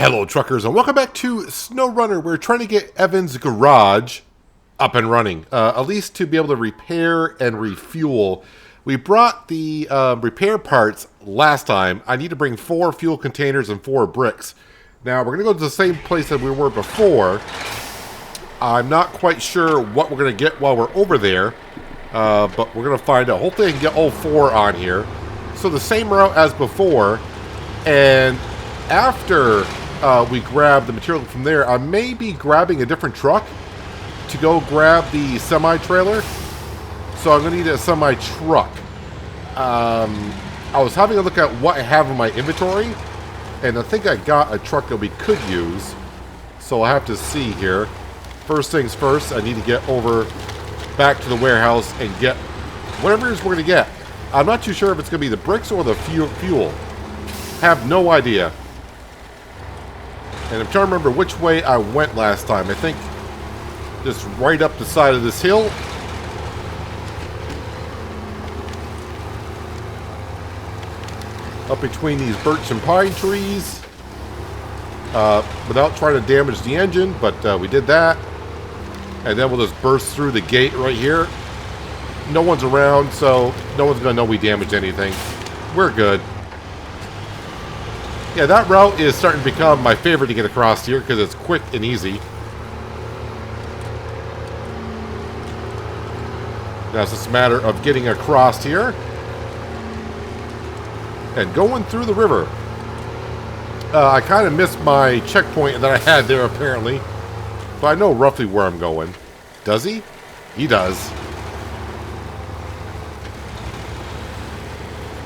Hello truckers and welcome back to SnowRunner. We're trying to get Evan's garage up and running, at least to be able to repair and refuel. We brought the repair parts last time. I need to bring 4 fuel containers and 4 bricks. Now we're going to go to the same place that we were before. I'm not quite sure what we're going to get while we're over there, but we're going to find out. Hopefully I can get all 4 on here. So the same route as before, and after we grab the material from there, I may be grabbing a different truck to go grab the semi-trailer. So I'm going to need a semi-truck. I was having a look at what I have in my inventory, and I think I got a truck that we could use. So I'll have to see here. First things first, I need to get over back to the warehouse and get whatever it is we're going to get. I'm not too sure if it's going to be the bricks or the fuel. Have no idea. And I'm trying to remember which way I went last time. I think just right up the side of this hill. Up between these birch and pine trees. Without trying to damage the engine, but we did that. And then we'll just burst through the gate right here. No one's around, so no one's going to know we damaged anything. We're good. Yeah, that route is starting to become my favorite to get across here because it's quick and easy. Now it's just a matter of getting across here and going through the river. I kind of missed my checkpoint that I had there apparently, but I know roughly where I'm going. Does he? He does.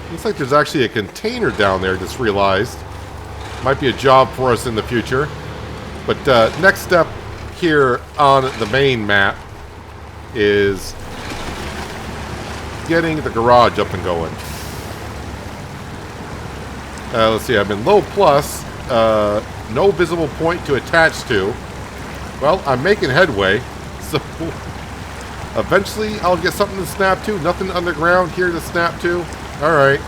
Looks like there's actually a container down there, just realized. Might be a job for us in the future. But next step here on the Maine map is getting the garage up and going. Let's see, I'm in low plus. No visible point to attach to. Well, I'm making headway. So eventually I'll get something to snap to. Nothing underground here to snap to. Alright.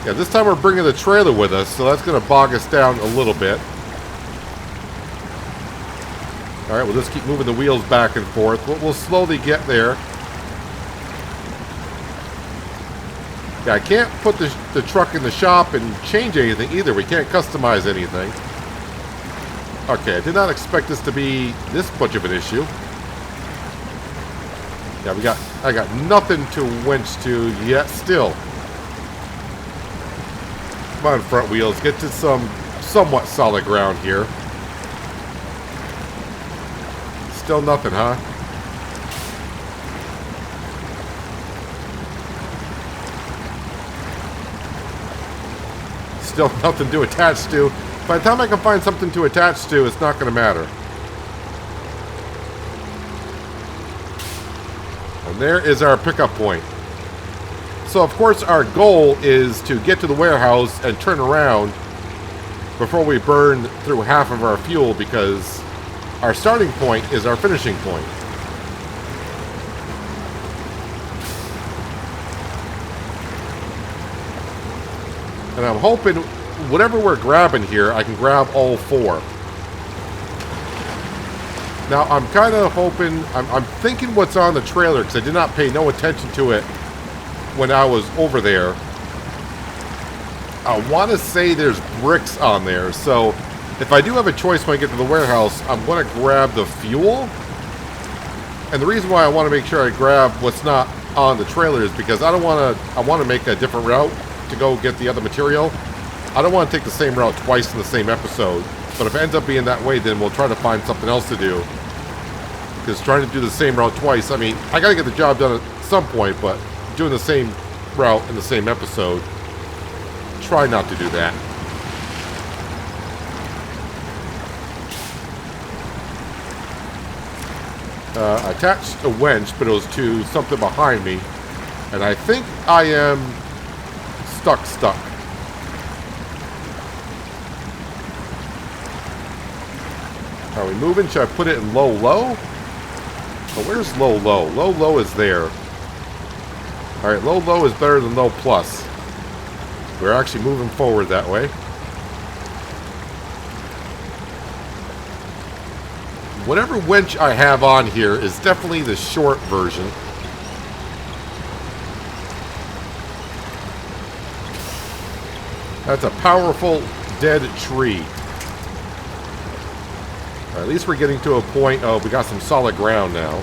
Yeah, this time we're bringing the trailer with us, so that's going to bog us down a little bit. Alright, we'll just keep moving the wheels back and forth. We'll slowly get there. Yeah, I can't put the truck in the shop and change anything either. We can't customize anything. Okay, I did not expect this to be this much of an issue. Yeah, I got nothing to winch to yet still. Come on, front wheels, get to some somewhat solid ground here. Still nothing, huh? Still nothing to attach to. By the time I can find something to attach to, it's not going to matter. And there is our pickup point. So, of course, our goal is to get to the warehouse and turn around before we burn through half of our fuel, because our starting point is our finishing point. And I'm hoping whatever we're grabbing here, I can grab all 4. Now, I'm kind of hoping, I'm thinking what's on the trailer, because I did not pay no attention to it when I was over there. I want to say there's bricks on there, so if I do have a choice when I get to the warehouse, I'm going to grab the fuel. And the reason why I want to make sure I grab what's not on the trailer is because I want to make a different route to go get the other material. I don't want to take the same route twice in the same episode, but if it ends up being that way, then we'll try to find something else to do. Because trying to do the same route twice, I mean, I got to get the job done at some point, but doing the same route in the same episode, try not to do that. I attached a winch, but it was to something behind me, and I think I am stuck. Are we moving? Should I put it in low? Oh, where's low? Low is there. Alright, low is better than low plus. We're actually moving forward that way. Whatever winch I have on here is definitely the short version. That's a powerful dead tree. At least we're getting to a point of we got some solid ground now.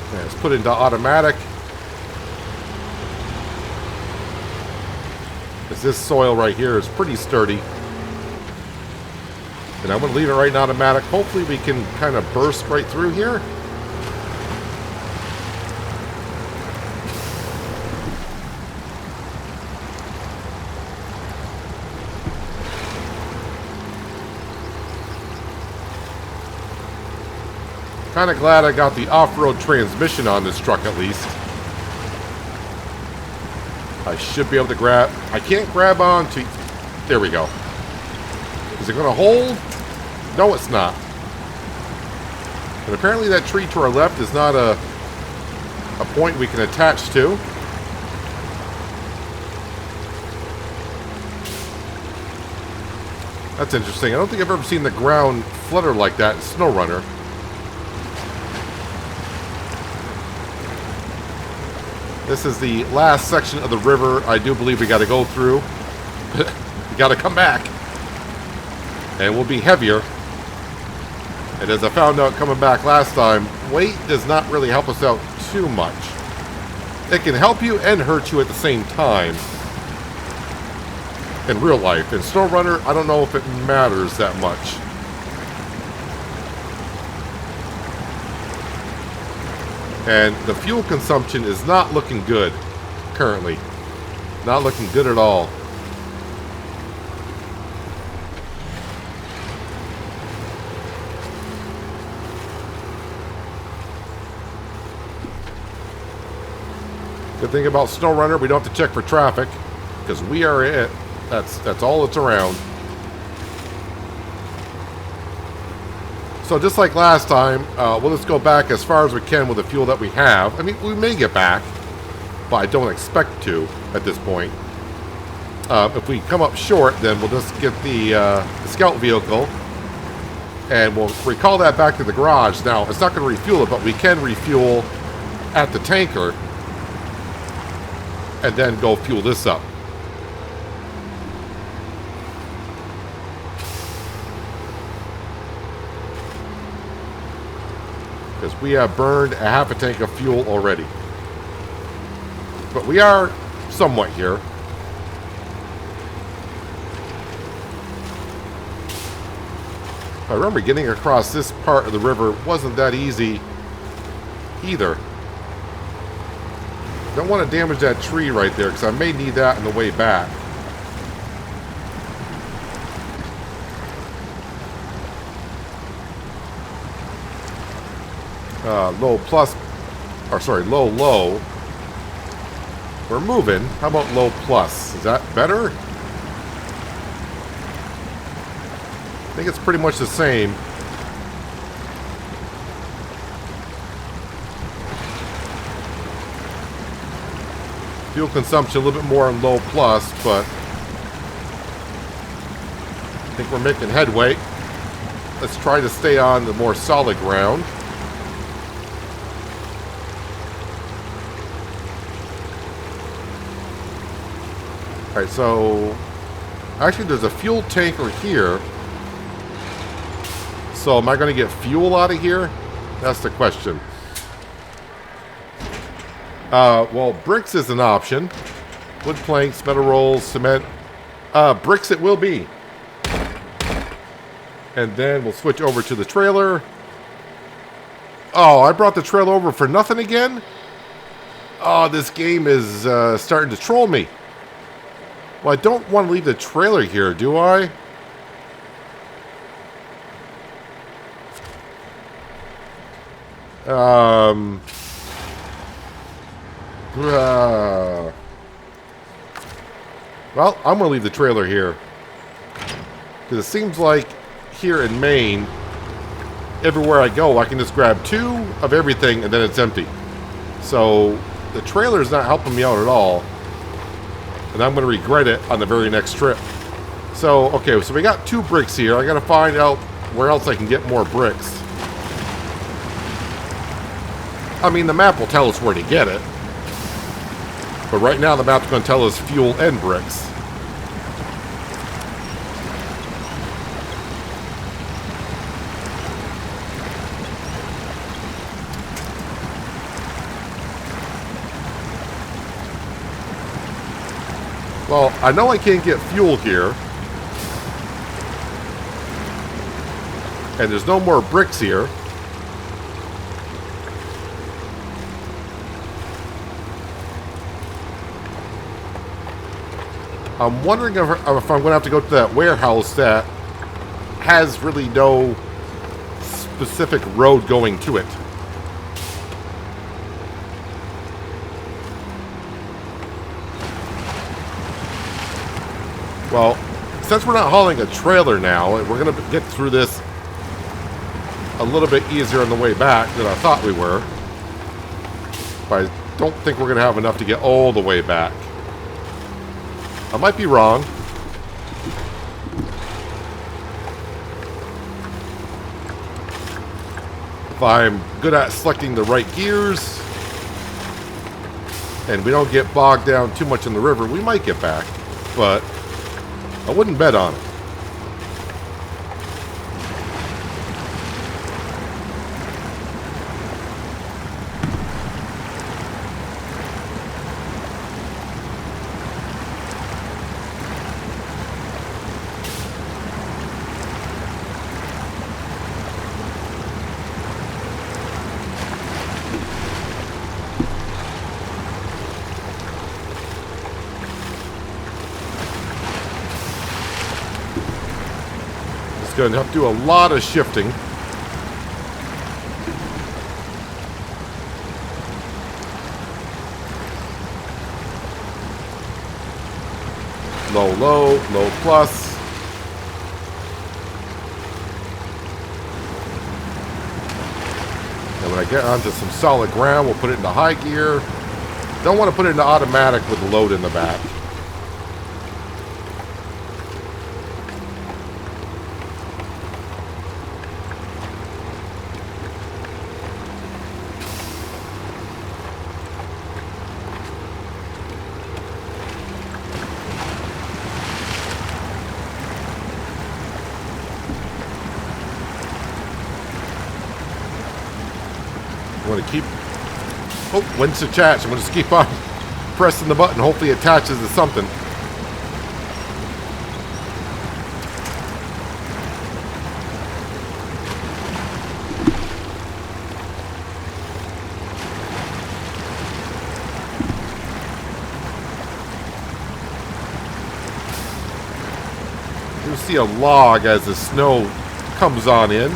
Okay, let's put it into automatic. This soil right here is pretty sturdy. And I'm going to leave it right in automatic. Hopefully we can kind of burst right through here. Kind of glad I got the off-road transmission on this truck at least. I should be able to grab... I can't grab onto... There we go. Is it going to hold? No, it's not. And apparently that tree to our left is not a point we can attach to. That's interesting. I don't think I've ever seen the ground flutter like that in SnowRunner. This is the last section of the river I do believe we got to go through. We got to come back. And we'll be heavier. And as I found out coming back last time, weight does not really help us out too much. It can help you and hurt you at the same time. In real life. In SnowRunner, I don't know if it matters that much. And the fuel consumption is not looking good currently. Not looking good at all. Good thing about SnowRunner, we don't have to check for traffic because we are it. That's all that's around. So just like last time, we'll just go back as far as we can with the fuel that we have. I mean, we may get back, but I don't expect to at this point. If we come up short, then we'll just get the scout vehicle, and we'll recall that back to the garage. Now, it's not going to refuel it, but we can refuel at the tanker, and then go fuel this up. Because we have burned a half a tank of fuel already. But we are somewhat here. I remember getting across this part of the river wasn't that easy either. Don't want to damage that tree right there because I may need that on the way back. Low plus, or sorry, low low. We're moving. How about low plus? Is that better? I think it's pretty much the same. Fuel consumption a little bit more on low plus, but I think we're making headway. Let's try to stay on the more solid ground. Alright, so actually there's a fuel tanker here. So am I going to get fuel out of here? That's the question. Well, bricks is an option. Wood planks, metal rolls, cement. Bricks it will be. And then we'll switch over to the trailer. Oh, I brought the trailer over for nothing again? Oh, this game is starting to troll me. Well, I don't want to leave the trailer here, do I? Well, I'm going to leave the trailer here. Because it seems like here in Maine, everywhere I go, I can just grab 2 of everything and then it's empty. So the trailer is not helping me out at all. And I'm going to regret it on the very next trip. So, okay, so we got 2 bricks here. I gotta find out where else I can get more bricks. I mean, the map will tell us where to get it. But right now, the map's going to tell us fuel and bricks. Well, I know I can't get fuel here. And there's no more bricks here. I'm wondering if I'm going to have to go to that warehouse that has really no specific road going to it. Well, since we're not hauling a trailer now, we're going to get through this a little bit easier on the way back than I thought we were. But I don't think we're going to have enough to get all the way back. I might be wrong. If I'm good at selecting the right gears and we don't get bogged down too much in the river, we might get back. But I wouldn't bet on it. Going to have to do a lot of shifting. Low, low, low plus. And when I get onto some solid ground, we'll put it into high gear. Don't want to put it into automatic with the load in the back. I'm going to keep... Oh, when to attach. I'm going to just keep on pressing the button. Hopefully it attaches to something. You'll see a log as the snow comes on in.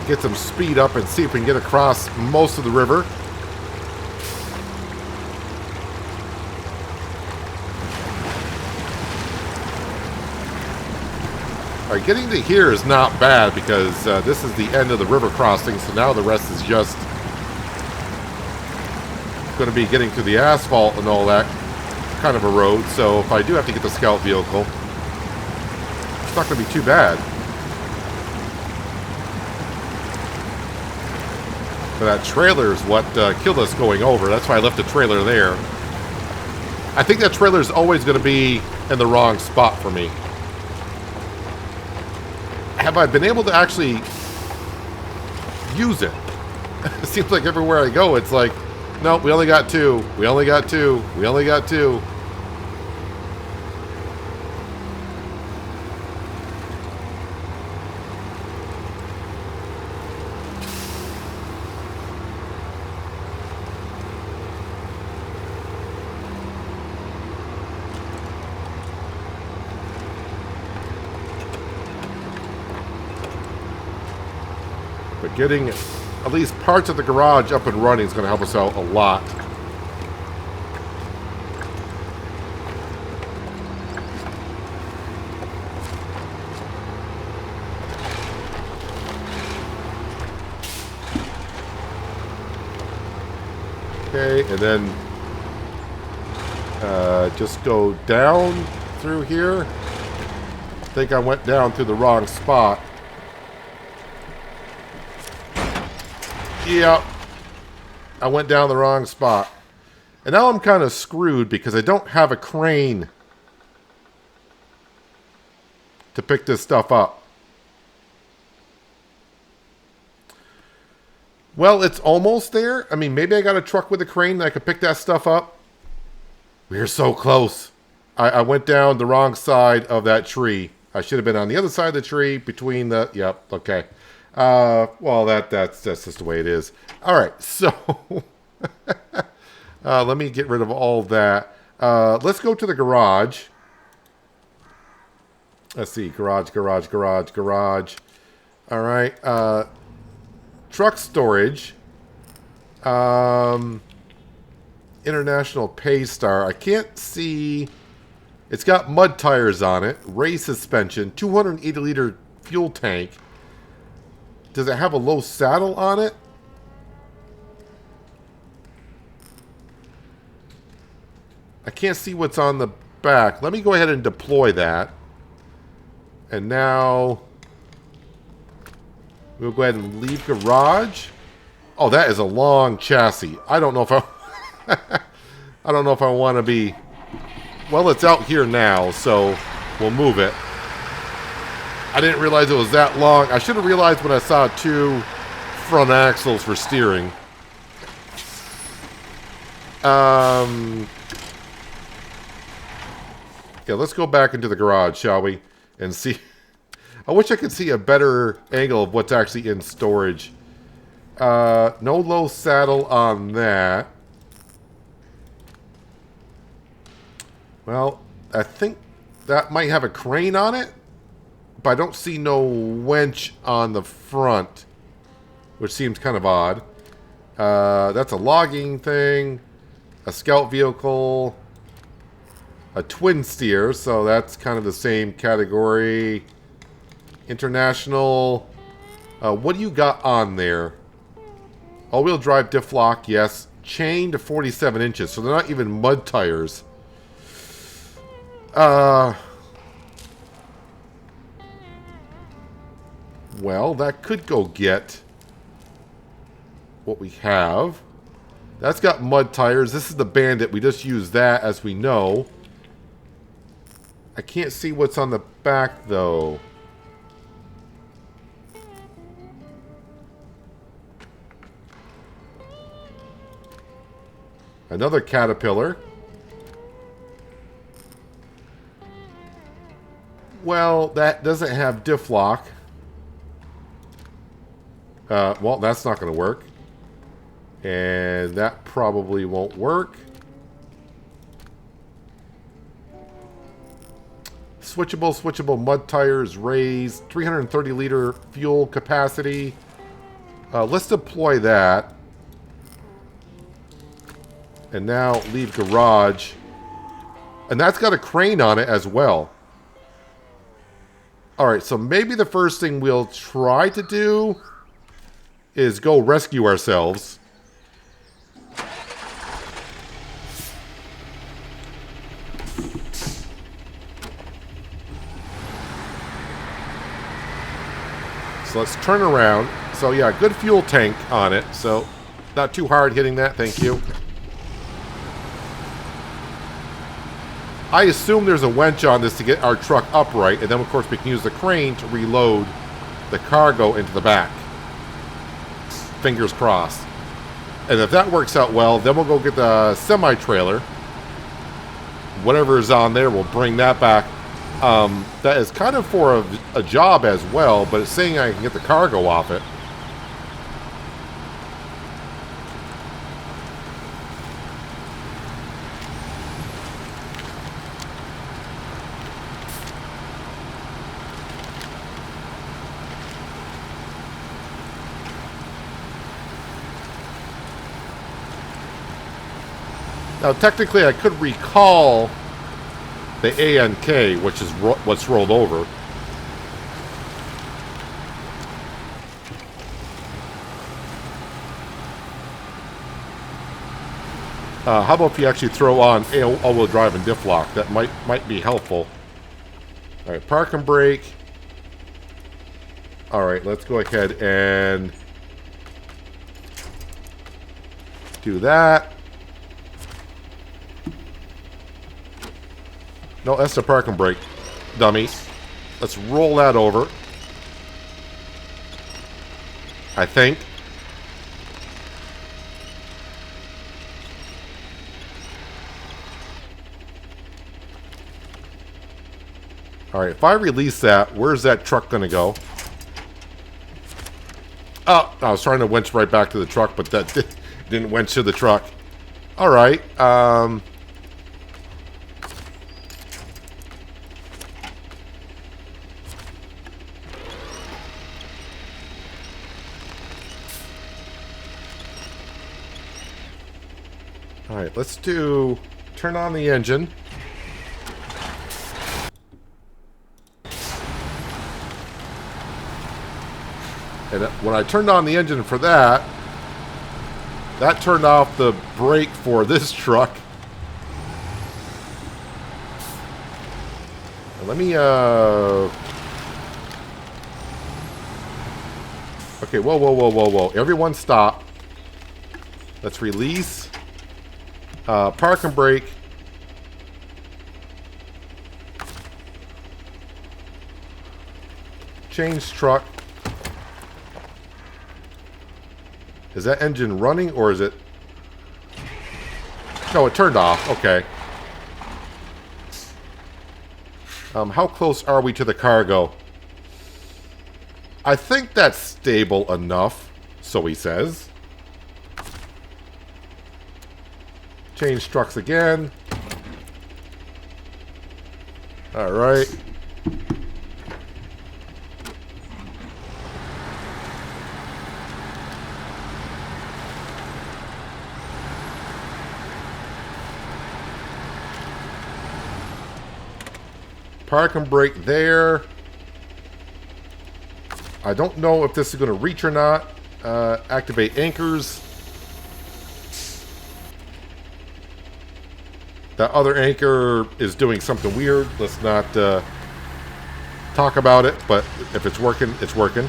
Get some speed up and see if we can get across most of the river. Alright, getting to here is not bad because this is the end of the river crossing, so now the rest is just going to be getting to the asphalt and all that kind of a road. So if I do have to get the scout vehicle, it's not going to be too bad. But that trailer is what killed us going over. That's why I left the trailer there. I think that trailer is always going to be in the wrong spot for me. Have I been able to actually use it? It seems like everywhere I go, it's like, nope, we only got 2. We only got 2. We only got 2. But getting at least parts of the garage up and running is going to help us out a lot. Okay, and then just go down through here. I think I went down through the wrong spot. Yep. I went down the wrong spot. And now I'm kind of screwed because I don't have a crane to pick this stuff up. Well, it's almost there. I mean, maybe I got a truck with a crane that I could pick that stuff up. We're so close. I went down the wrong side of that tree. I should have been on the other side of the tree between the... Yep, okay. Well, that's just the way it is. All right, so... let me get rid of all that. Let's go to the garage. Let's see. Garage. All right. Truck storage. International Paystar. I can't see... It's got mud tires on it. Ray suspension. 280-liter fuel tank. Does it have a low saddle on it? I can't see what's on the back. Let me go ahead and deploy that. And now we'll go ahead and leave garage. Oh, that is a long chassis. I don't know if I I don't know if I want to be... Well, it's out here now, so we'll move it. I didn't realize it was that long. I should have realized when I saw 2 front axles for steering. Yeah, let's go back into the garage, shall we? And see. I wish I could see a better angle of what's actually in storage. No low saddle on that. Well, I think that might have a crane on it. But I don't see no winch on the front, which seems kind of odd. That's a logging thing. A scout vehicle. A twin steer, so that's kind of the same category. International. What do you got on there? All-wheel drive diff lock, yes. Chain to 47 inches, so they're not even mud tires. Well, that could go get what we have. That's got mud tires. This is the Bandit. We just used that, as we know. I can't see what's on the back, though. Another Caterpillar. Well, that doesn't have diff lock. Well, that's not going to work. And that probably won't work. Switchable mud tires, raised, 330-liter fuel capacity. Let's deploy that. And now leave garage. And that's got a crane on it as well. Alright, so maybe the first thing we'll try to do is go rescue ourselves. So let's turn around. So yeah, good fuel tank on it. So not too hard hitting that, thank you. I assume there's a winch on this to get our truck upright, and then of course we can use the crane to reload the cargo into the back. Fingers crossed. And if that works out well, then we'll go get the semi-trailer. Whatever is on there, we'll bring that back. That is kind of for a job as well, but it's saying I can get the cargo off it. Now, technically, I could recall the ANK, which is what's rolled over. How about if you actually throw on all-wheel drive and diff lock? That might be helpful. All right, park and brake. All right, let's go ahead and do that. No, that's the park and brake, dummy. Let's roll that over. I think. All right, if I release that, where's that truck going to go? Oh, I was trying to winch right back to the truck, but that didn't winch to the truck. All right. All right, let's turn on the engine. And when I turned on the engine for that turned off the brake for this truck. And let me, okay, whoa. Everyone stop. Let's release. Park and brake. Change truck. Is that engine running or is it... No, it turned off. Okay. How close are we to the cargo? I think that's stable enough, so he says. Change trucks again. All right. Park and brake there. I don't know if this is going to reach or not. Activate anchors. That other anchor is doing something weird. Let's not talk about it, but if it's working, it's working.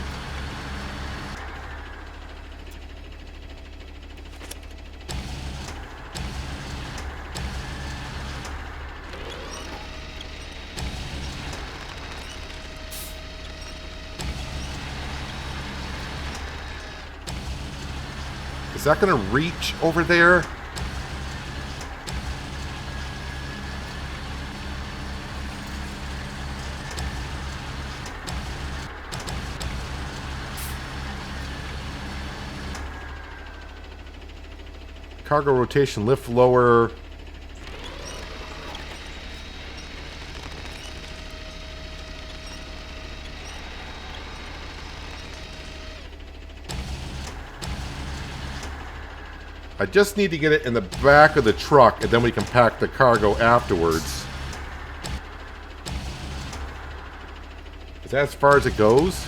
Is that going to reach over there? Cargo rotation, lift lower. I just need to get it in the back of the truck, and then we can pack the cargo afterwards. Is that as far as it goes?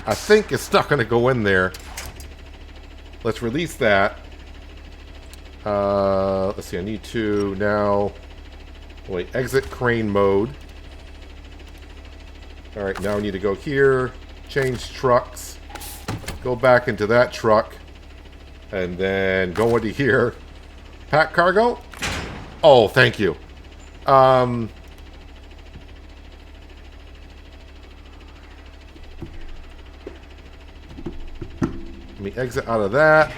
I think it's not going to go in there. Let's release that. Let's see, I need to now... Wait, exit crane mode. Alright, now I need to go here, change trucks, go back into that truck, and then go into here. Pack cargo? Oh, thank you. Let me exit out of that.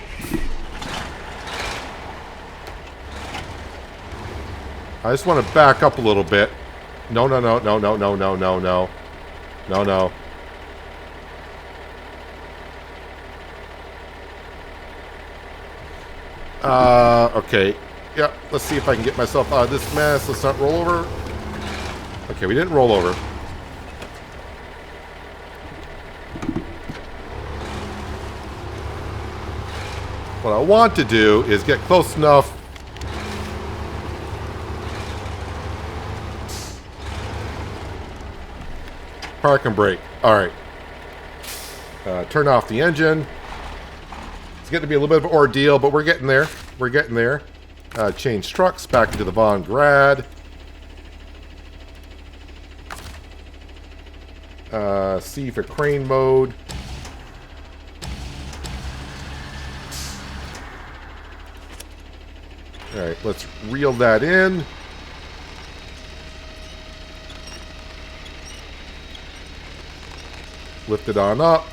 I just want to back up a little bit. No. Okay. Yeah, let's see if I can get myself out of this mess. Let's not roll over. Okay, we didn't roll over. What I want to do is get close enough. Park and brake. All right. Turn off the engine. It's getting to be a little bit of an ordeal, but we're getting there. We're getting there. Change trucks back into the Von Grad. C for crane mode. Alright, let's reel that in. Lift it on up.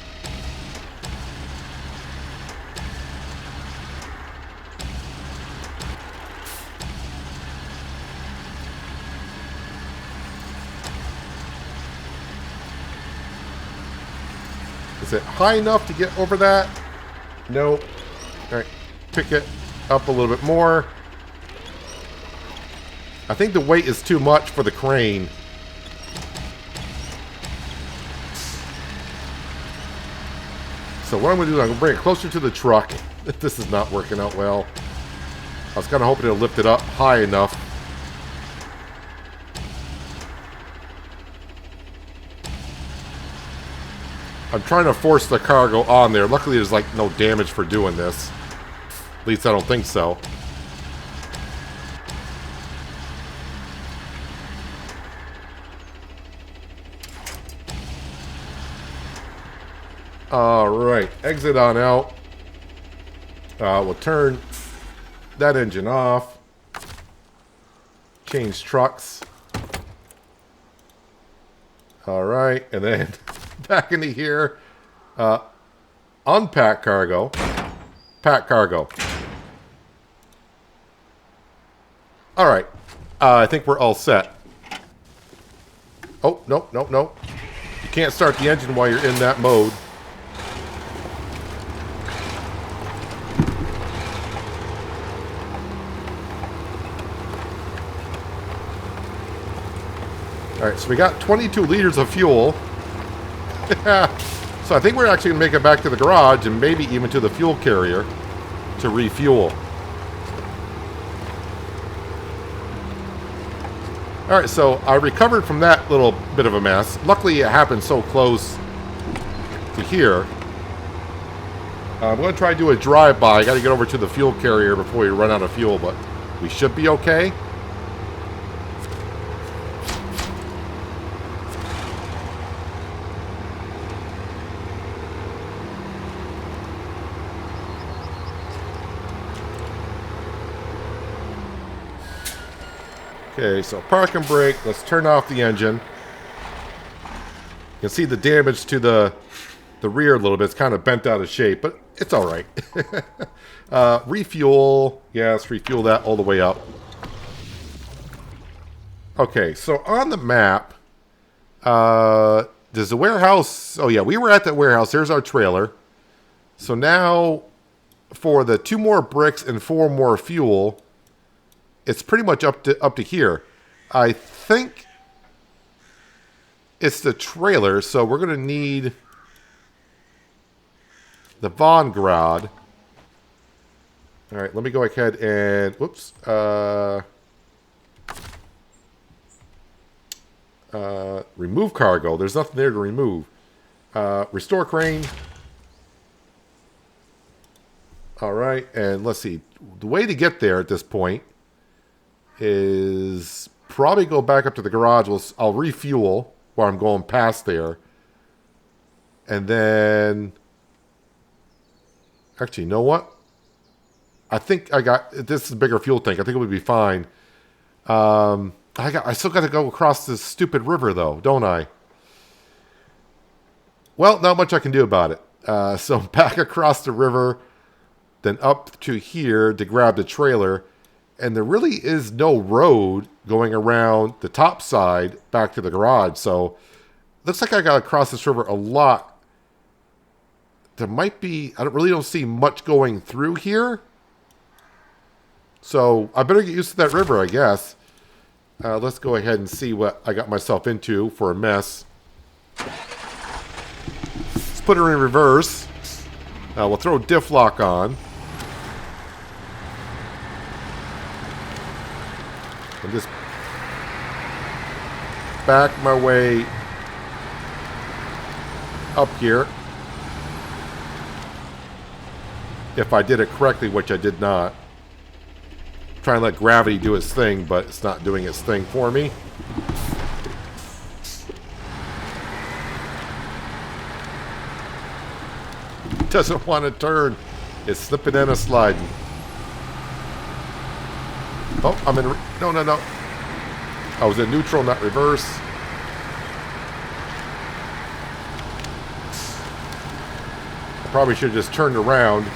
Is it high enough to get over that? Nope. Alright, pick it up a little bit more. I think the weight is too much for the crane. So what I'm going to do is I'm going to bring it closer to the truck. This is not working out well. I was kind of hoping it'll lift it up high enough. I'm trying to force the cargo on there. Luckily, there's like no damage for doing this. At least I don't think so. Alright, exit on out. We'll turn that engine off. Change trucks. Alright, and then back into here. Unpack cargo. Pack cargo. Alright, I think we're all set. Oh, nope, nope, nope. You can't start the engine while you're in that mode. Alright, so we got 22 liters of fuel. So I think we're actually going to make it back to the garage and maybe even to the fuel carrier to refuel. Alright, so I recovered from that little bit of a mess. Luckily, it happened so close to here. I'm going to try to do a drive-by. I got to get over to the fuel carrier before we run out of fuel, but we should be okay. Okay, so park and brake. Let's turn off the engine. You can see the damage to the rear a little bit. It's kind of bent out of shape, but it's all right. Refuel. Yes, refuel that all the way up. Okay, so on the map, there's a warehouse. Oh, yeah, we were at that warehouse. There's our trailer. So now, for the 2 more bricks and 4 more fuel, it's pretty much up to here. I think it's the trailer, so we're going to need the Von Grad. All right, let me go ahead and... Whoops. Remove cargo. There's nothing there to remove. Restore crane. All right, and let's see. The way to get there at this point is probably go back up to the garage. I'll refuel while I'm going past there. And then... Actually, you know what? I think I got... This is a bigger fuel tank. I think it would be fine. I still got to go across this stupid river, though, don't I? Well, not much I can do about it. So back across the river, then up to here to grab the trailer. And there really is no road going around the top side back to the garage. So looks like I got to cross this river a lot. There might be... I really don't see much going through here. So I better get used to that river, I guess. Let's go ahead and see what I got myself into for a mess. Let's put her in reverse. We'll throw diff lock on. And just back my way up here. If I did it correctly, which I did not. Trying to let gravity do its thing, but it's not doing its thing for me. Doesn't want to turn. It's slipping and a sliding. Oh, I'm in... No, no, no. I was in neutral, not reverse. I probably should have just turned around.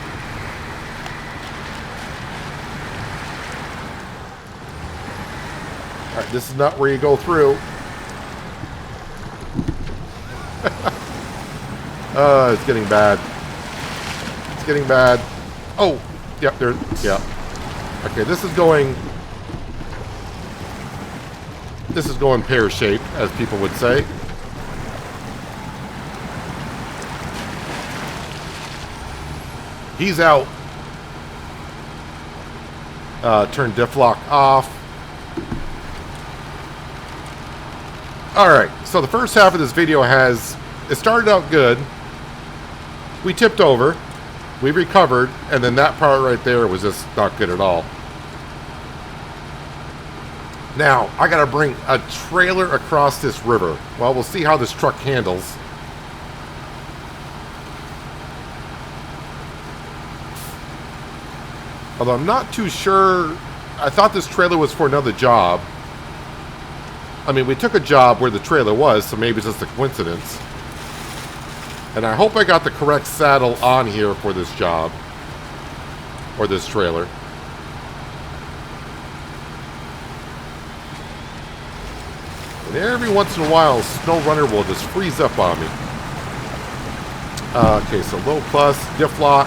Alright, this is not where you go through. It's getting bad. It's getting bad. Oh! Yep, there... Yeah. Okay, this is going pear-shaped, as people would say. He's out. Turn diff lock off. Alright, so the first half of this video it started out good. We tipped over. We recovered, and then that part right there was just not good at all. Now, I gotta bring a trailer across this river. Well, we'll see how this truck handles. Although I'm not too sure. I thought this trailer was for another job. I mean, we took a job where the trailer was, so maybe it's just a coincidence. And I hope I got the correct saddle on here for this job. Or this trailer. And every once in a while, SnowRunner will just freeze up on me. Okay, so low plus, diff lock.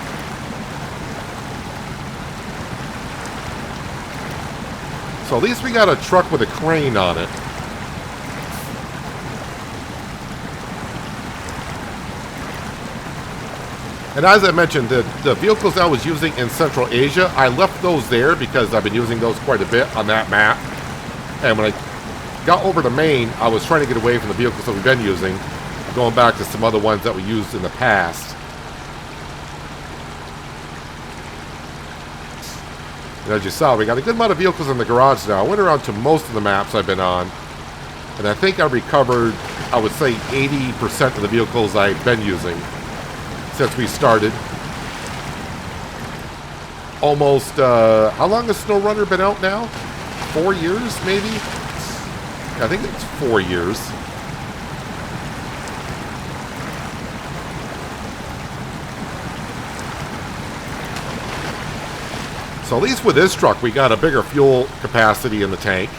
So at least we got a truck with a crane on it. And as I mentioned, the vehicles I was using in Central Asia, I left those there because I've been using those quite a bit on that map. And when I got over to Maine, I was trying to get away from the vehicles that we've been using, going back to some other ones that we used in the past. And as you saw, we got a good amount of vehicles in the garage now. I went around to most of the maps I've been on, and I think I recovered, I would say, 80% of the vehicles I've been using since we started. Almost, how long has SnowRunner been out now? 4 years, maybe? I think it's 4 years. So at least with this truck, we got a bigger fuel capacity in the tank.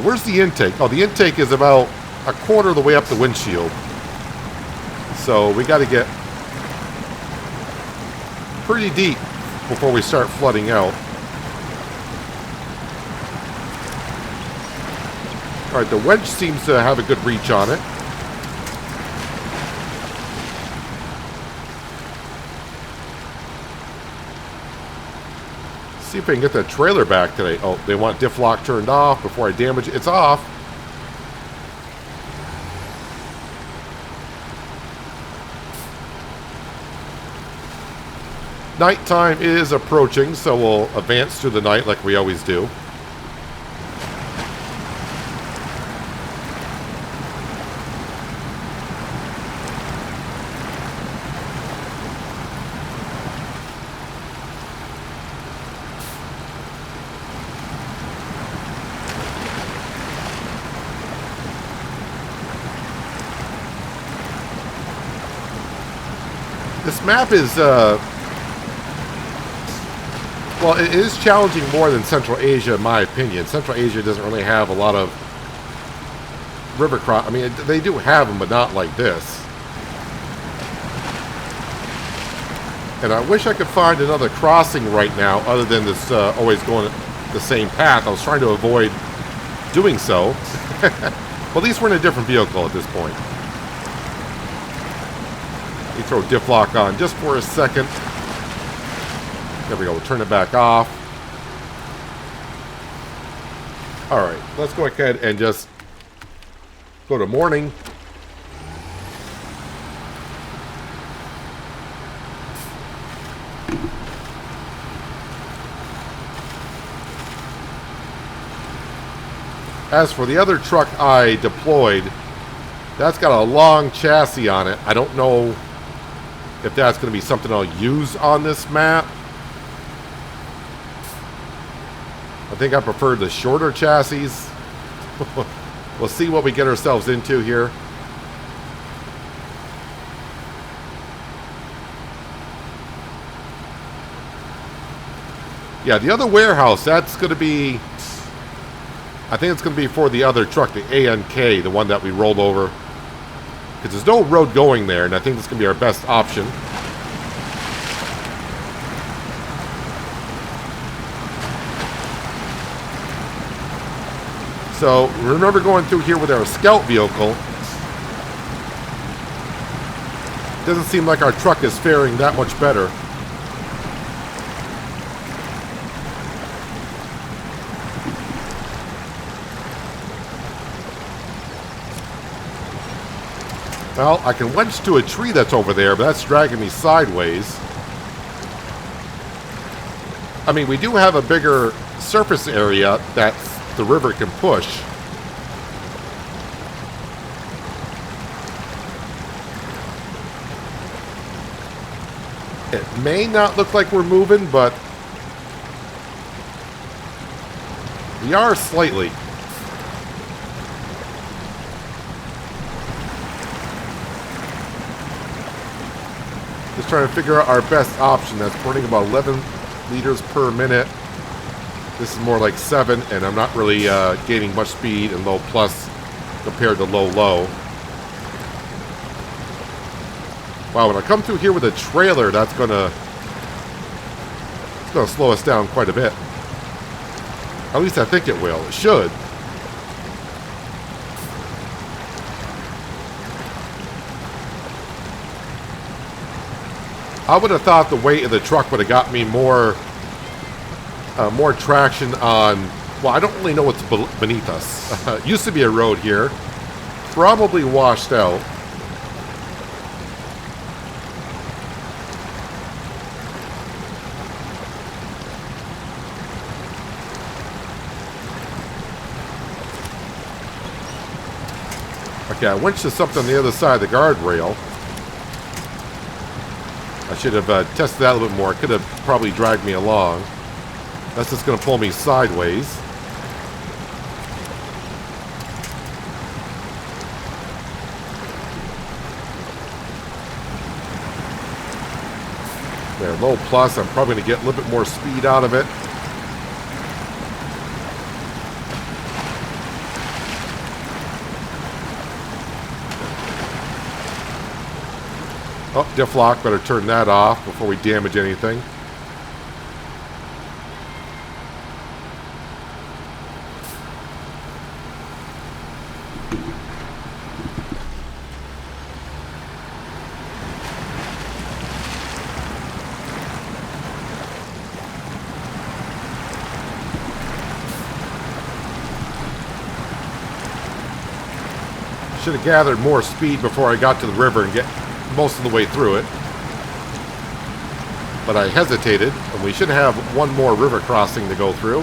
Where's the intake? Oh, the intake is about a quarter of the way up the windshield. So we got to get pretty deep before we start flooding out. Alright, the wedge seems to have a good reach on it. See if I can get that trailer back today. Oh, they want diff lock turned off before I damage it. It's off. Nighttime is approaching, so we'll advance through the night like we always do. This map is, well, it is challenging more than Central Asia, in my opinion. Central Asia doesn't really have a lot of river cross. I mean, they do have them, but not like this. And I wish I could find another crossing right now, other than this always going the same path. I was trying to avoid doing so. Well, at least we're in a different vehicle at this point. Let me throw diff lock on just for a second. There we go. We'll turn it back off. Alright, let's go ahead and just go to morning. As for the other truck I deployed, that's got a long chassis on it. I don't know if that's going to be something I'll use on this map. I think I prefer the shorter chassis. We'll see what we get ourselves into here. Yeah, the other warehouse, that's going to be... I think it's going to be for the other truck, the ANK, the one that we rolled over. Because there's no road going there, and I think this is going to be our best option. So, remember going through here with our scout vehicle. Doesn't seem like our truck is faring that much better. Well, I can wedge to a tree that's over there, but that's dragging me sideways. I mean, we do have a bigger surface area that the river can push. It may not look like we're moving, but we are slightly. Just trying to figure out our best option. That's burning about 11 liters per minute. This is more like 7, and I'm not really gaining much speed in low plus compared to low low. Wow, when I come through here with a trailer, that's gonna slow us down quite a bit. At least I think it will. It should. I would have thought the weight of the truck would have got me more traction on... Well, I don't really know what's beneath us. It used to be a road here. Probably washed out. Okay, I went to something on the other side of the guardrail. I should have tested that a little bit more. It could have probably dragged me along. That's just going to pull me sideways. There, low plus. I'm probably going to get a little bit more speed out of it. Oh, diff lock. Better turn that off before we damage anything. Should have gathered more speed before I got to the river and get most of the way through it. But I hesitated, and we should have one more river crossing to go through.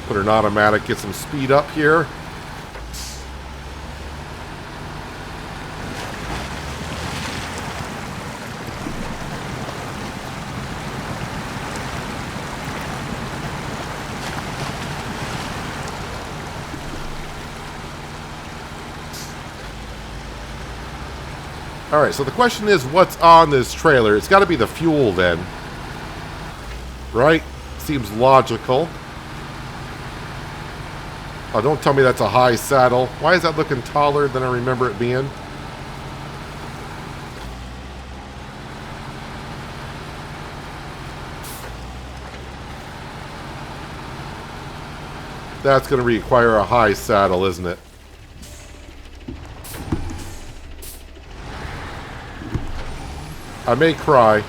Put an automatic, get some speed up here. Alright, so the question is, what's on this trailer? It's got to be the fuel then. Right? Seems logical. Oh, don't tell me that's a high saddle. Why is that looking taller than I remember it being? That's going to require a high saddle, isn't it? I may cry.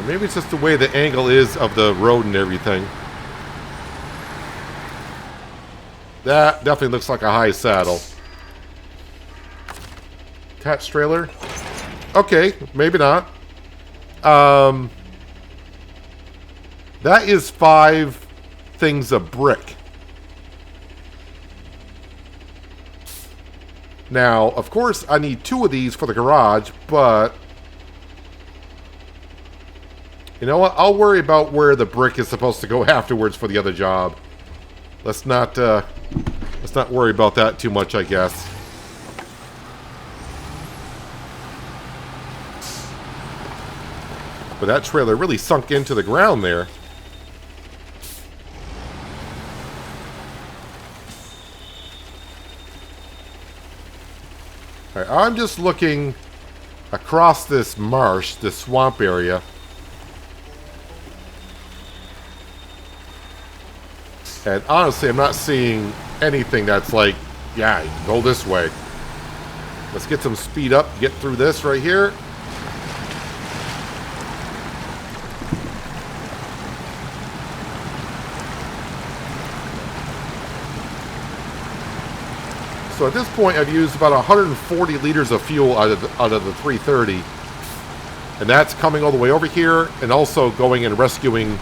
Maybe it's just the way the angle is of the road and everything. That definitely looks like a high saddle. Attached trailer? Okay, maybe not. That is 5 things of brick. Now, of course, I need 2 of these for the garage, but you know what? I'll worry about where the brick is supposed to go afterwards for the other job. Let's not worry about that too much, I guess. But that trailer really sunk into the ground there. All right, I'm just looking across this marsh, this swamp area. And honestly, I'm not seeing anything that's like, yeah, go this way. Let's get some speed up, get through this right here. So at this point, I've used about 140 liters of fuel out of the 330. And that's coming all the way over here and also going and rescuing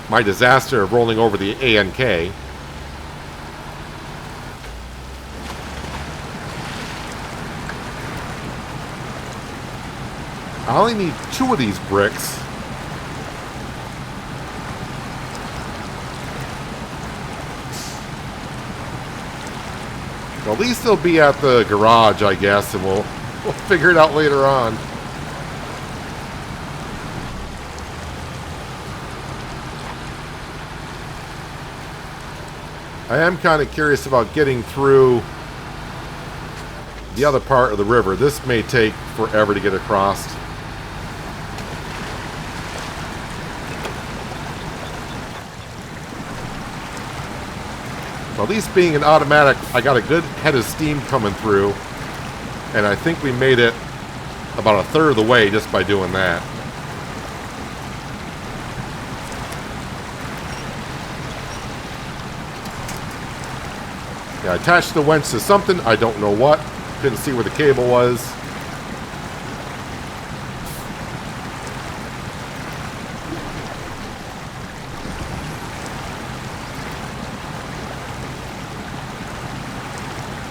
my disaster of rolling over the ANK. I only need 2 of these bricks. Well, at least they'll be at the garage, I guess, and we'll figure it out later on. I am kind of curious about getting through the other part of the river. This may take forever to get across. So at least being an automatic, I got a good head of steam coming through. And I think we made it about 1/3 of the way just by doing that. Yeah, I attached the winch to something. I don't know what. Couldn't see where the cable was.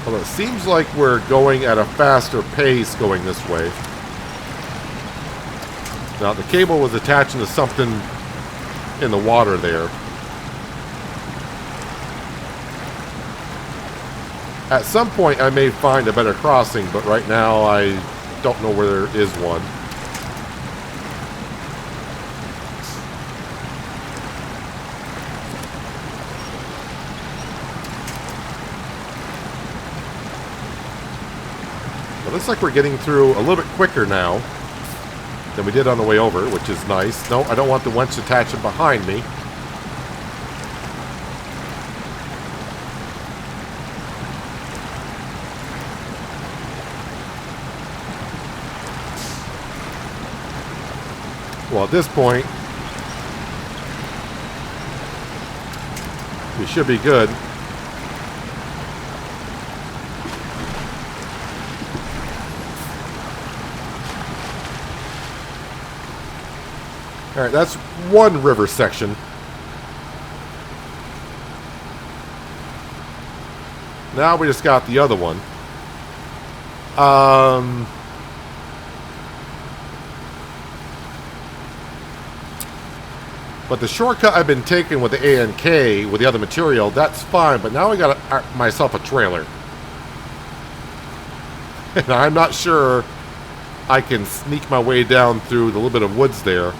Well, it seems like we're going at a faster pace going this way. Now, the cable was attaching to something in the water there. At some point, I may find a better crossing, but right now, I don't know where there is one. It looks like we're getting through a little bit quicker now than we did on the way over, which is nice. No, I don't want the winch attaching behind me. Well, at this point, we should be good. All right, that's one river section. Now we just got the other one. But the shortcut I've been taking with the ANK, with the other material, that's fine. But now I got myself a trailer. And I'm not sure I can sneak my way down through the little bit of woods there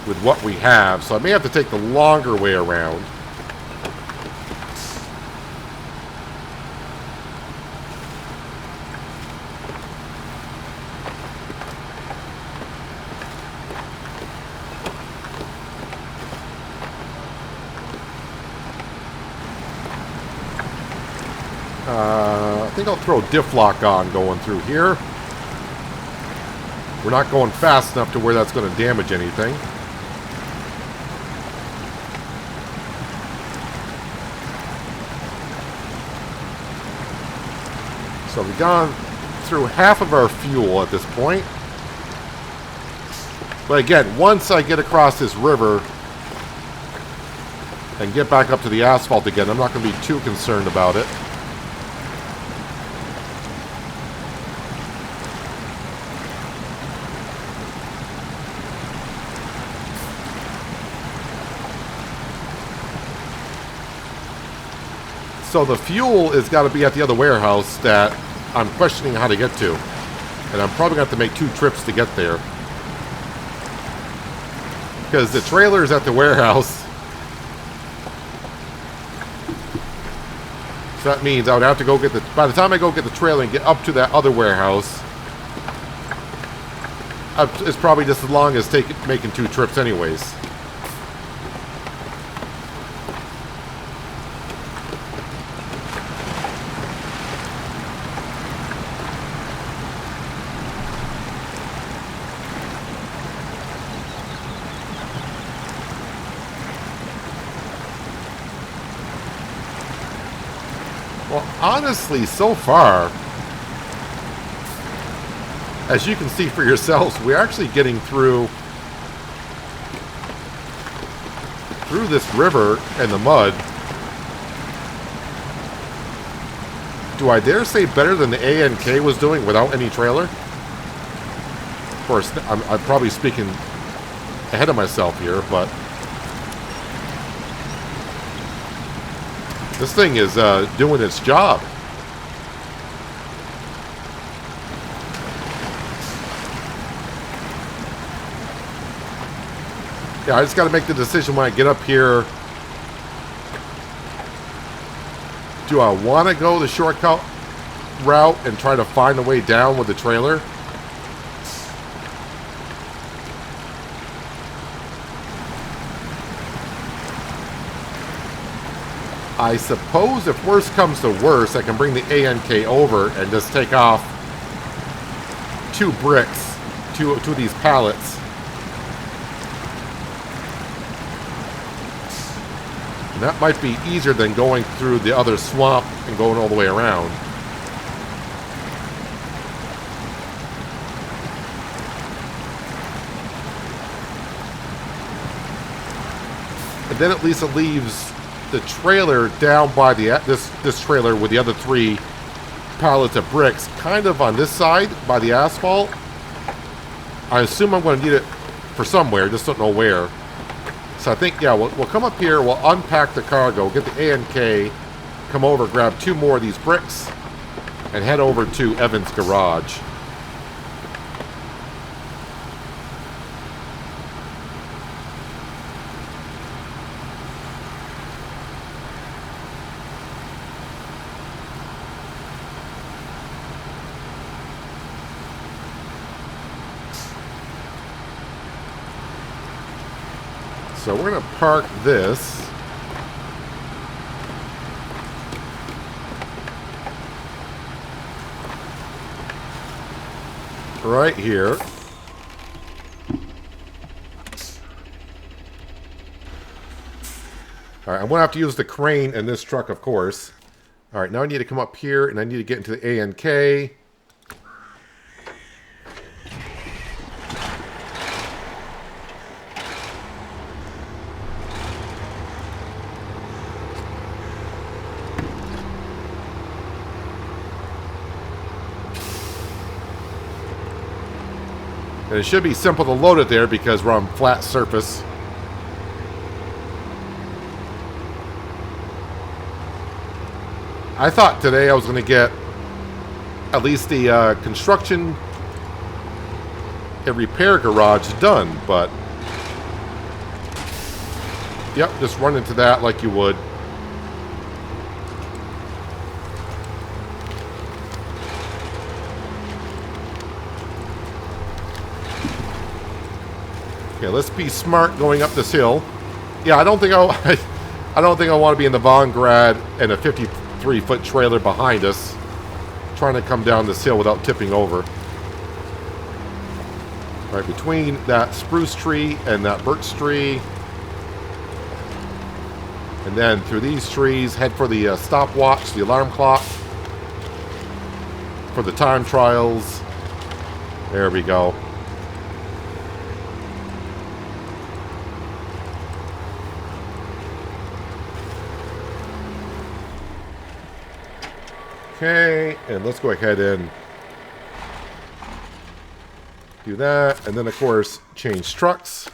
with what we have. So I may have to take the longer way around. I think I'll throw diff lock on going through here. We're not going fast enough to where that's going to damage anything. So we've gone through half of our fuel at this point. But again, once I get across this river and get back up to the asphalt again, I'm not going to be too concerned about it. So the fuel has got to be at the other warehouse that I'm questioning how to get to. And I'm probably going to have to make 2 trips to get there. Because the trailer is at the warehouse. So that means I would have to go get the... By the time I go get the trailer and get up to that other warehouse, it's probably just as long as making 2 trips anyways. Well, honestly, so far, as you can see for yourselves, we're actually getting through this river and the mud. Do I dare say better than the ANK was doing without any trailer? Of course, I'm probably speaking ahead of myself here, but this thing is doing its job. Yeah, I just got to make the decision when I get up here. Do I want to go the shortcut route and try to find a way down with the trailer? I suppose if worse comes to worse, I can bring the ANK over and just take off 2 bricks, two of these pallets. And that might be easier than going through the other swamp and going all the way around. And then at least it leaves the trailer down by the this trailer with the other 3 pallets of bricks kind of on this side by the asphalt. I assume I'm going to need it for somewhere, just don't know where. So I think, yeah, we'll come up here, we'll unpack the cargo, get the ANK, come over, grab 2 more of these bricks, and head over to Evan's garage. So we're going to park this right here. All right, I'm going to have to use the crane in this truck, of course. All right, now I need to come up here, and I need to get into the ANK. And it should be simple to load it there because we're on flat surface. I thought today I was going to get at least the construction and repair garage done, but yep, just run into that like you would. Okay, let's be smart going up this hill. Yeah, I don't think I want to be in the Von Grad and a 53-foot trailer behind us trying to come down this hill without tipping over. Right between that spruce tree and that birch tree. And then through these trees, head for the stopwatch, the alarm clock. For the time trials. There we go. Okay, and let's go ahead and do that. And then, of course, change trucks.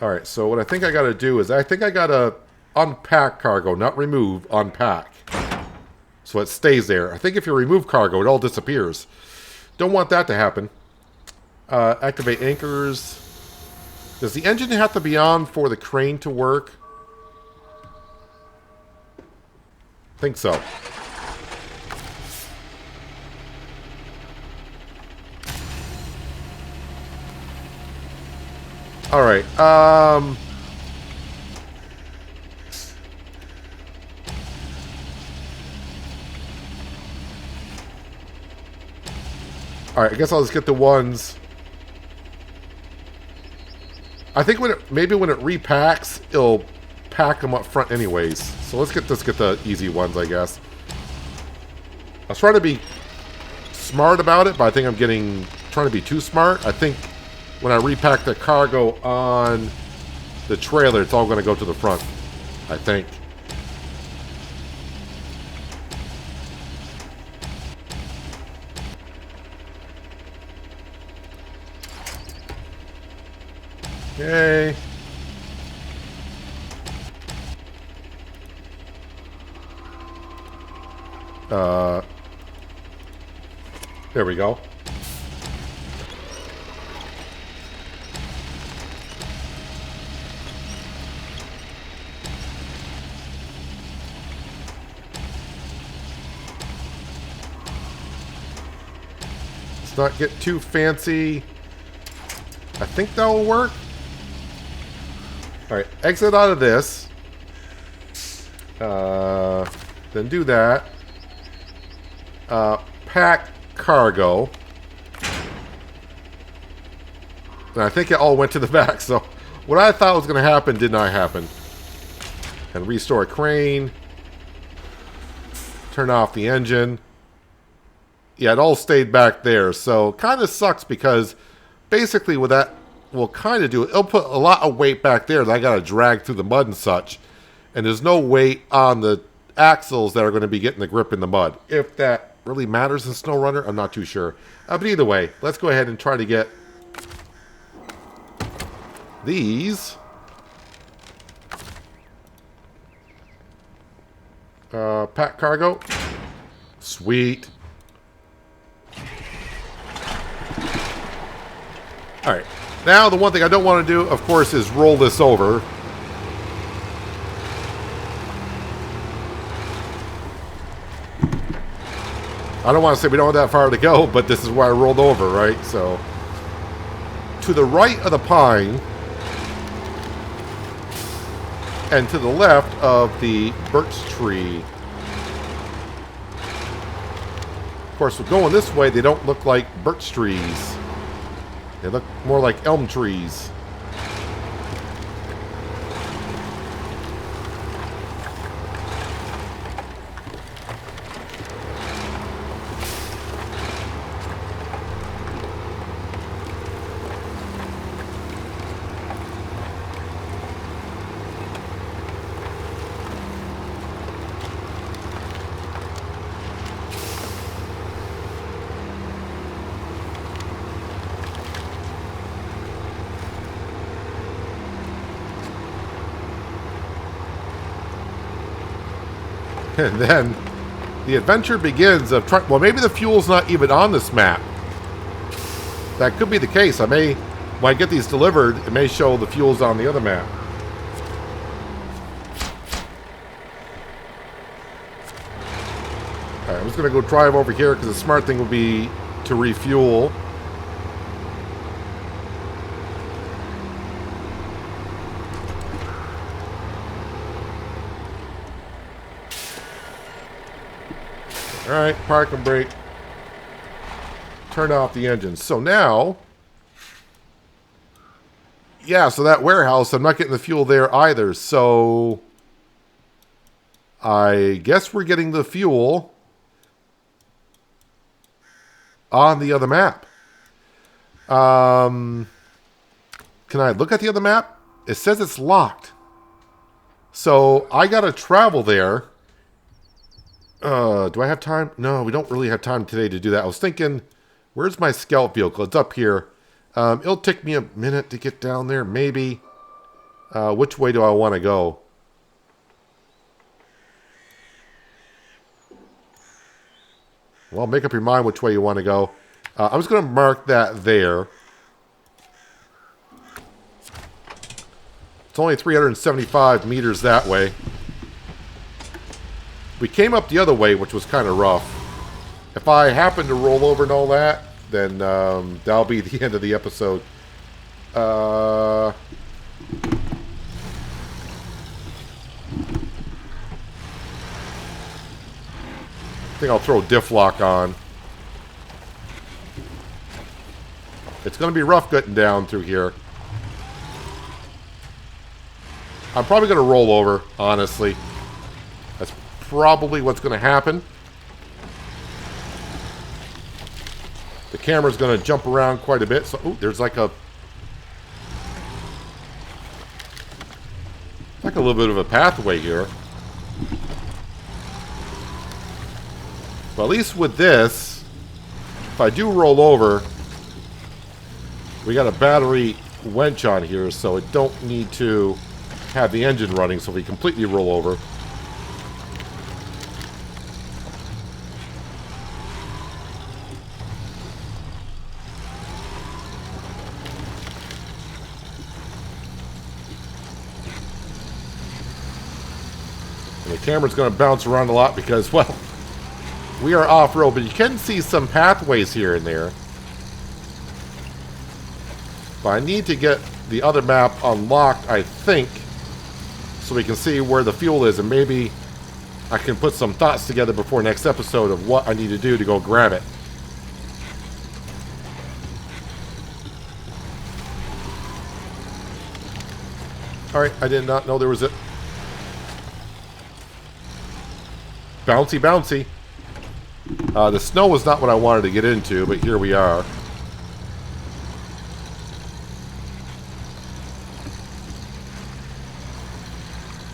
Alright, so what I think I got to do is I think I got to unpack cargo, not remove, unpack. So it stays there. I think if you remove cargo, it all disappears. Don't want that to happen. Activate anchors. Does the engine have to be on for the crane to work? Think so. All right. All right. I guess I'll just get the ones. I think maybe when it repacks, it'll pack them up front anyways. So let's get the easy ones, I guess. I was trying to be smart about it, but I think I'm trying to be too smart. I think when I repack the cargo on the trailer, it's all going to go to the front, I think. Okay. There we go. Let's not get too fancy. I think that will work. Alright, exit out of this. Then do that. Pack cargo. And I think it all went to the back, so what I thought was going to happen did not happen. And restore crane. Turn off the engine. Yeah, it all stayed back there, so kind of sucks because basically what that will kind of do, it'll put a lot of weight back there that I got to drag through the mud and such. And there's no weight on the axles that are going to be getting the grip in the mud. If that really matters in SnowRunner, I'm not too sure. But either way, let's go ahead and try to get these. Pack cargo. Sweet. Alright. Now, the one thing I don't want to do, of course, is roll this over. I don't want to say we don't have that far to go, but this is where I rolled over, right? So, to the right of the pine, and to the left of the birch tree. Of course, we're going this way, they don't look like birch trees. They look more like elm trees. And then the adventure begins of trying. Well, maybe the fuel's not even on this map. That could be the case. When I get these delivered, it may show the fuel's on the other map. Alright, I'm just going to go drive over here because the smart thing would be to refuel. Alright, park and brake. Turn off the engine. So now, yeah, so that warehouse, I'm not getting the fuel there either. So I guess we're getting the fuel on the other map. Can I look at the other map? It says it's locked. So I gotta travel there. Do I have time? No, we don't really have time today to do that. I was thinking, where's my scout vehicle? It's up here. It'll take me a minute to get down there, maybe. Which way do I want to go? Well, make up your mind which way you want to go. I'm just going to mark that there. It's only 375 meters that way. We came up the other way, which was kind of rough. If I happen to roll over and all that, then that'll be the end of the episode. I think I'll throw diff lock on. It's going to be rough getting down through here. I'm probably going to roll over, honestly. That's probably what's going to happen. The camera's going to jump around quite a bit. So, ooh, there's like a little bit of a pathway here. But at least with this, if I do roll over, we got a battery winch on here, so it don't need to have the engine running. So if we completely roll over, and the camera's going to bounce around a lot because, well, we are off-road, but you can see some pathways here and there. But I need to get the other map unlocked, I think, so we can see where the fuel is, and maybe I can put some thoughts together before next episode of what I need to do to go grab it. Alright, I did not know there was a bouncy bouncy. The snow was not what I wanted to get into, but here we are.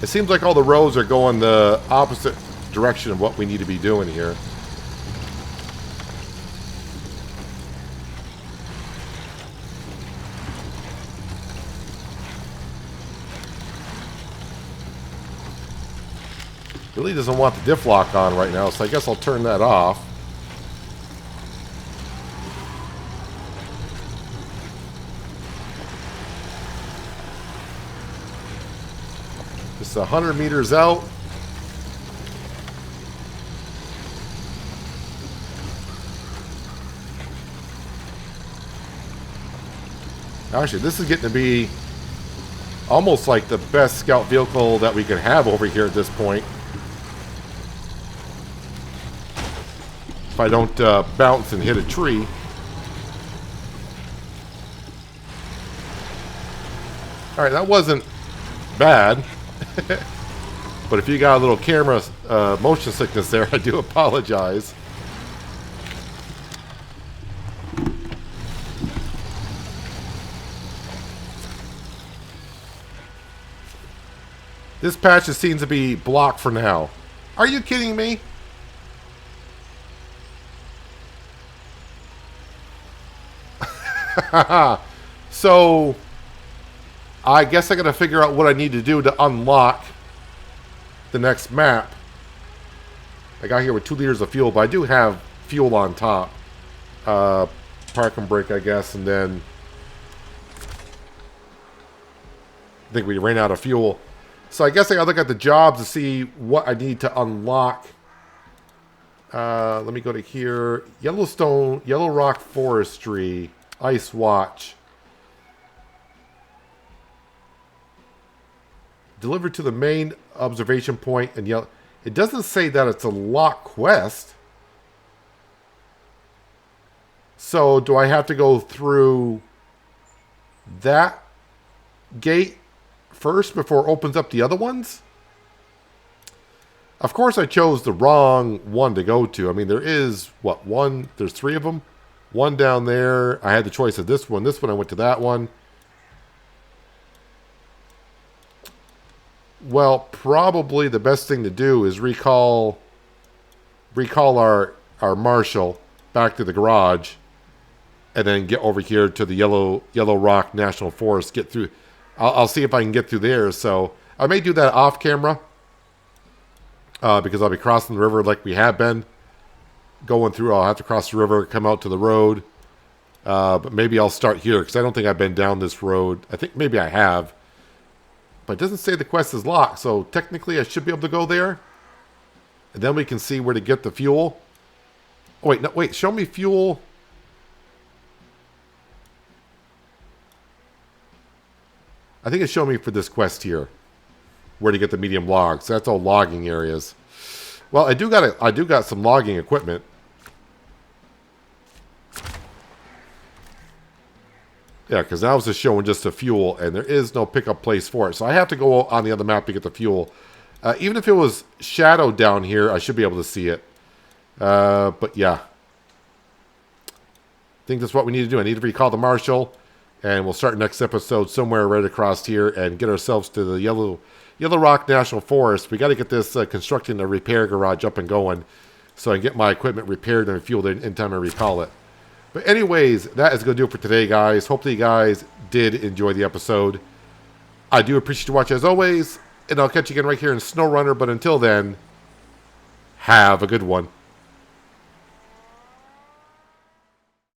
It seems like all the roads are going the opposite direction of what we need to be doing here. Really doesn't want the diff lock on right now, so I guess I'll turn that off. Just 100 meters out. Actually, this is getting to be almost like the best scout vehicle that we can have over here at this point. If I don't bounce and hit a tree. Alright, that wasn't bad. But if you got a little camera motion sickness there, I do apologize. This patch just seems to be blocked for now. Are you kidding me? So, I guess I gotta figure out what I need to do to unlock the next map. I got here with 2 liters of fuel, but I do have fuel on top. Park and brake, I guess, and then I think we ran out of fuel. So I guess I gotta look at the jobs to see what I need to unlock. Let me go to here. Yellowstone, Yellow Rock Forestry, Ice Watch. Delivered to the Maine observation point and yellow. It doesn't say that it's a lock quest. So do I have to go through that gate first before it opens up the other ones? Of course, I chose the wrong one to go to. I mean, there is, what, one? There's three of them. One down there. I had the choice of this one. This one, I went to that one. Well, probably the best thing to do is recall our marshal back to the garage, and then get over here to the Yellow Rock National Forest. Get through. I'll see if I can get through there. So I may do that off camera because I'll be crossing the river like we have been going through. I'll have to cross the river, come out to the road. But maybe I'll start here because I don't think I've been down this road. I think maybe I have. But it doesn't say the quest is locked, so technically I should be able to go there. And then we can see where to get the fuel. Oh, wait, no, wait, show me fuel. I think it showed me for this quest here where to get the medium logs. That's all logging areas. Well, I do got some logging equipment. Yeah, because now it's just showing just the fuel, and there is no pickup place for it. So I have to go on the other map to get the fuel. Even if it was shadowed down here, I should be able to see it. But yeah. I think that's what we need to do. I need to recall the marshal, and we'll start next episode somewhere right across here and get ourselves to the Yellow Rock National Forest. We got to get this constructing a repair garage up and going so I can get my equipment repaired and fueled in time I recall it. But anyways, that is going to do it for today, guys. Hopefully you guys did enjoy the episode. I do appreciate you watching as always, and I'll catch you again right here in SnowRunner. But until then, have a good one.